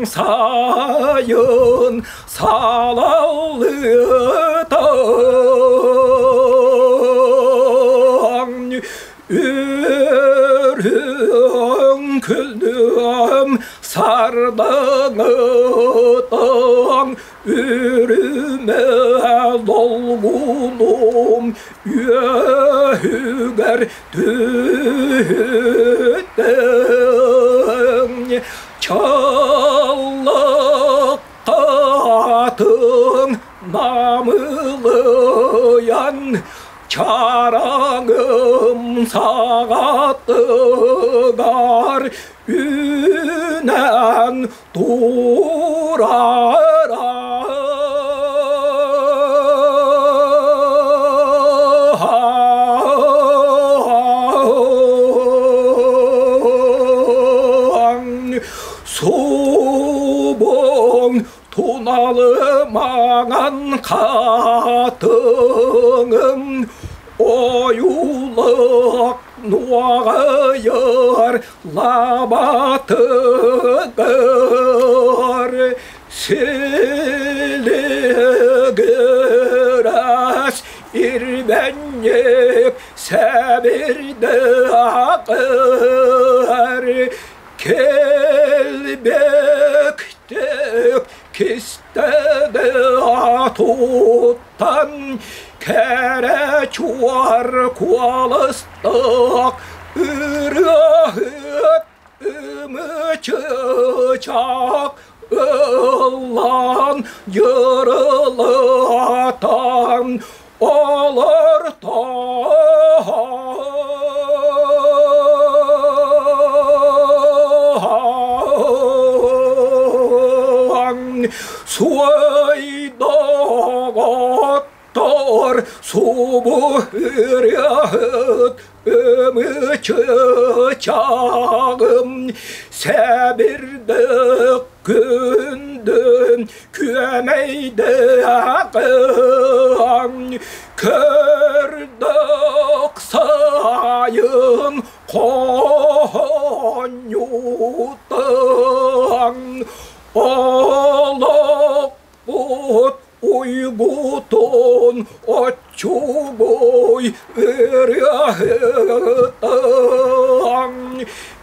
사연 살아오르던 으릉글름 살다가던 으름에 놀고놈 여휴가 듣던 철럭다등 나무의연 자랑음사가 뜨갈 유난 돌아라 소봉 도나르 망한 가등음 오유럭 노아열 라바트걸 실리그라스 일벤예 세빌다걸 kelbekte kistede tutan kere çuvar kualıstak ırahıt ımıçıçak ıllan yırılatan olur Soydagattar sobuhıryaht ımıçıçağım sebirdik gündüm kümeyde akım kördük sayın konyutan Alak bot uybutun açuboy ıryahtın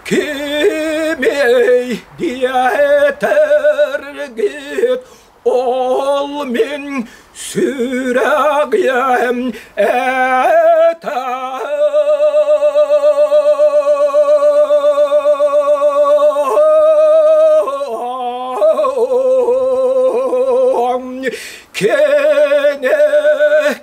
kimey diyeter git ol min süreğim eter kene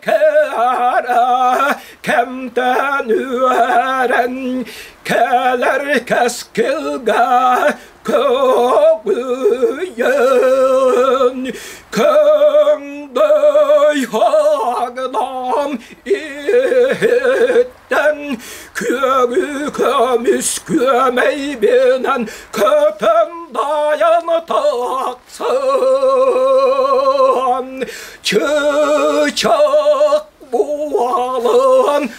kara kemten üren keler keskilga kogüyen köngdöy hagdam itten kögü kömüs kömey binen köpen dayan taksın çıçak bualın